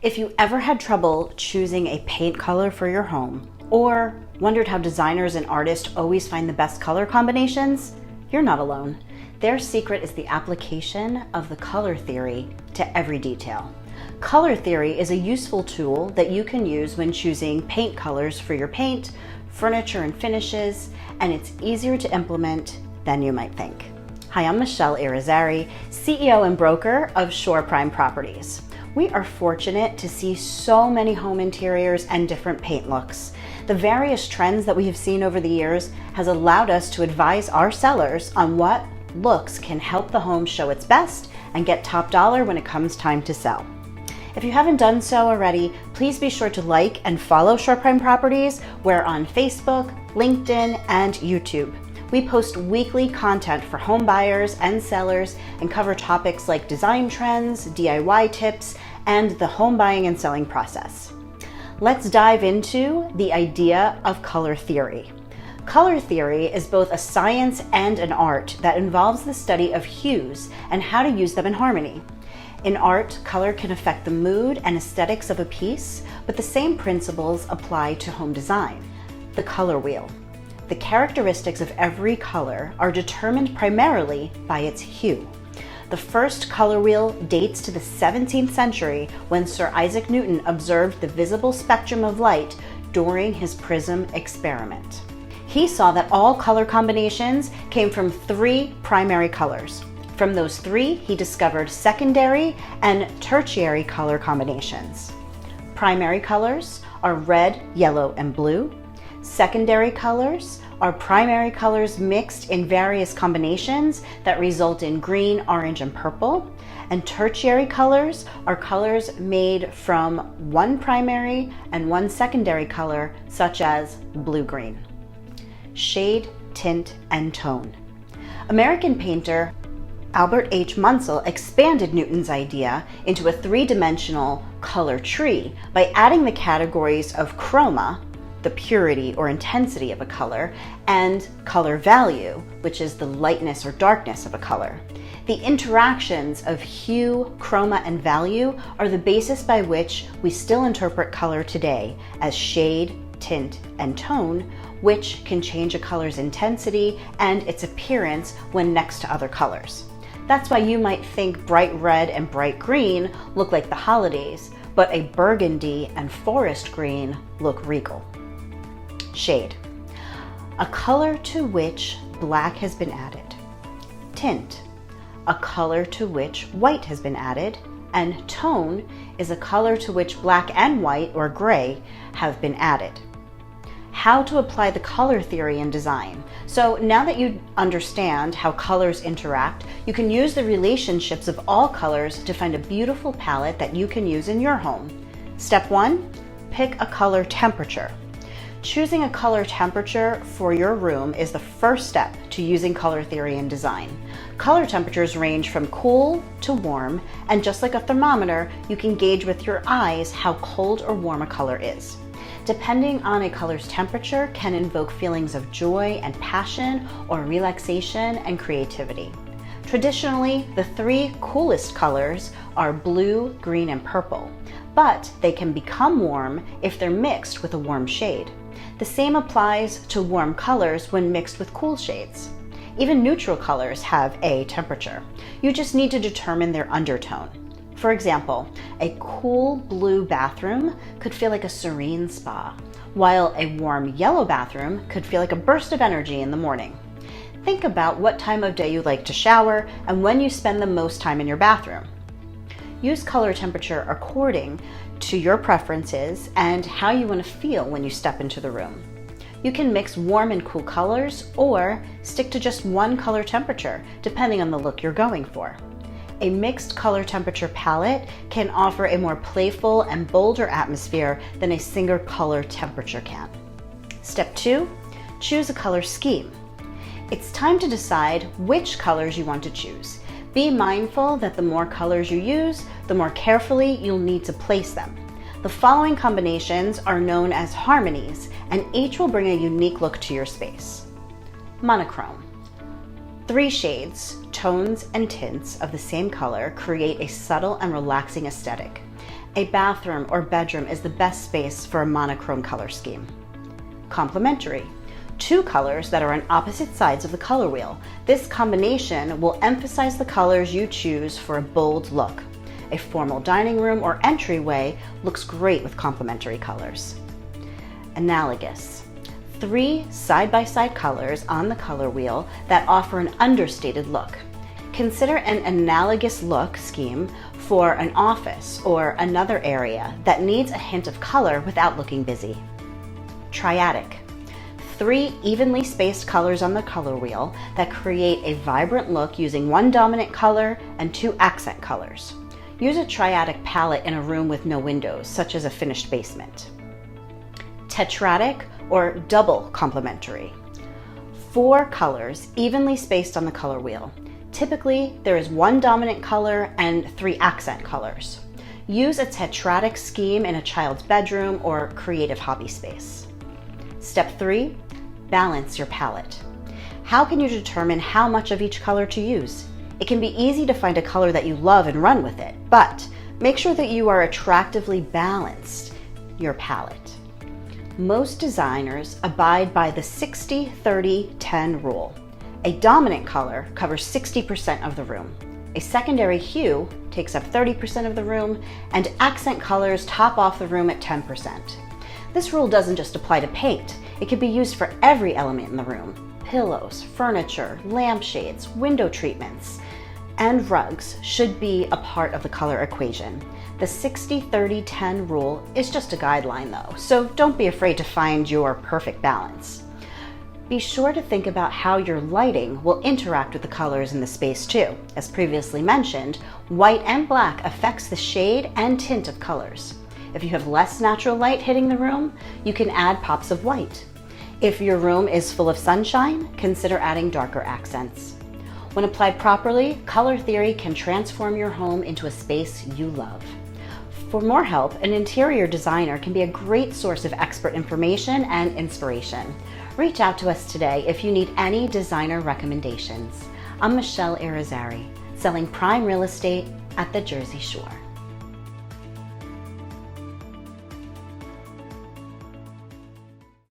If you ever had trouble choosing a paint color for your home, or wondered how designers and artists always find the best color combinations, you're not alone. Their secret is the application of the color theory to every detail. Color theory is a useful tool that you can use when choosing paint colors for your paint, furniture, and finishes, and it's easier to implement than you might think. Hi, I'm Michele Irizarry, CEO and broker of Shore Prime Properties. We are fortunate to see so many home interiors and different paint looks. The various trends that we have seen over the years has allowed us to advise our sellers on what looks can help the home show its best and get top dollar when it comes time to sell. If you haven't done so already, please be sure to like and follow Shore Prime Properties. We're on Facebook, LinkedIn, and YouTube. We post weekly content for home buyers and sellers and cover topics like design trends, DIY tips, and the home buying and selling process. Let's dive into the idea of color theory. Color theory is both a science and an art that involves the study of hues and how to use them in harmony. In art, color can affect the mood and aesthetics of a piece, but the same principles apply to home design. The color wheel. The characteristics of every color are determined primarily by its hue. The first color wheel dates to the 17th century when Sir Isaac Newton observed the visible spectrum of light during his prism experiment. He saw that all color combinations came from three primary colors. From those three, he discovered secondary and tertiary color combinations. Primary colors are red, yellow, and blue. Secondary colors are primary colors mixed in various combinations that result in green, orange, and purple. And tertiary colors are colors made from one primary and one secondary color, such as blue-green. Shade, tint, and tone. American painter Albert H. Munsell expanded Newton's idea into a three-dimensional color tree by adding the categories of chroma, the purity or intensity of a color, and color value, which is the lightness or darkness of a color. The interactions of hue, chroma, and value are the basis by which we still interpret color today as shade, tint, and tone, which can change a color's intensity and its appearance when next to other colors. That's why you might think bright red and bright green look like the holidays, but a burgundy and forest green look regal. Shade. A color to which black has been added. Tint. A color to which white has been added. And tone is a color to which black and white, or gray, have been added. How to apply the color theory in design. So now that you understand how colors interact, you can use the relationships of all colors to find a beautiful palette that you can use in your home. Step 1, pick a color temperature. Choosing a color temperature for your room is the first step to using color theory in design. Color temperatures range from cool to warm, and just like a thermometer, you can gauge with your eyes how cold or warm a color is. Depending on a color's temperature can invoke feelings of joy and passion, or relaxation and creativity. Traditionally, the three coolest colors are blue, green, and purple, but they can become warm if they're mixed with a warm shade. The same applies to warm colors when mixed with cool shades. Even neutral colors have a temperature. You just need to determine their undertone. For example, a cool blue bathroom could feel like a serene spa, while a warm yellow bathroom could feel like a burst of energy in the morning. Think about what time of day you like to shower and when you spend the most time in your bathroom. Use color temperature according to your preferences and how you want to feel when you step into the room. You can mix warm and cool colors or stick to just one color temperature, depending on the look you're going for. A mixed color temperature palette can offer a more playful and bolder atmosphere than a single color temperature can. Step 2, choose a color scheme. It's time to decide which colors you want to choose. Be mindful that the more colors you use, the more carefully you'll need to place them. The following combinations are known as harmonies, and each will bring a unique look to your space. Monochrome. 3 shades, tones, and tints of the same color create a subtle and relaxing aesthetic. A bathroom or bedroom is the best space for a monochrome color scheme. Complementary. Two colors that are on opposite sides of the color wheel. This combination will emphasize the colors you choose for a bold look. A formal dining room or entryway looks great with complementary colors. Analogous. Three side-by-side colors on the color wheel that offer an understated look. Consider an analogous look scheme for an office or another area that needs a hint of color without looking busy. Triadic. Three evenly spaced colors on the color wheel that create a vibrant look using one dominant color and two accent colors. Use a triadic palette in a room with no windows, such as a finished basement. Tetradic or double complementary. Four colors evenly spaced on the color wheel. Typically, there is one dominant color and three accent colors. Use a tetradic scheme in a child's bedroom or creative hobby space. Step 3, balance your palette. How can you determine how much of each color to use? It can be easy to find a color that you love and run with it, but make sure that you are attractively balanced your palette. Most designers abide by the 60-30-10 rule. A dominant color covers 60% of the room. A secondary hue takes up 30% of the room, and accent colors top off the room at 10%. This rule doesn't just apply to paint. It can be used for every element in the room. Pillows, furniture, lampshades, window treatments, and rugs should be a part of the color equation. The 60-30-10 rule is just a guideline though, so don't be afraid to find your perfect balance. Be sure to think about how your lighting will interact with the colors in the space too. As previously mentioned, white and black affects the shade and tint of colors. If you have less natural light hitting the room, you can add pops of white. If your room is full of sunshine, consider adding darker accents. When applied properly, color theory can transform your home into a space you love. For more help, an interior designer can be a great source of expert information and inspiration. Reach out to us today if you need any designer recommendations. I'm Michele Irizarry, selling prime real estate at the Jersey Shore.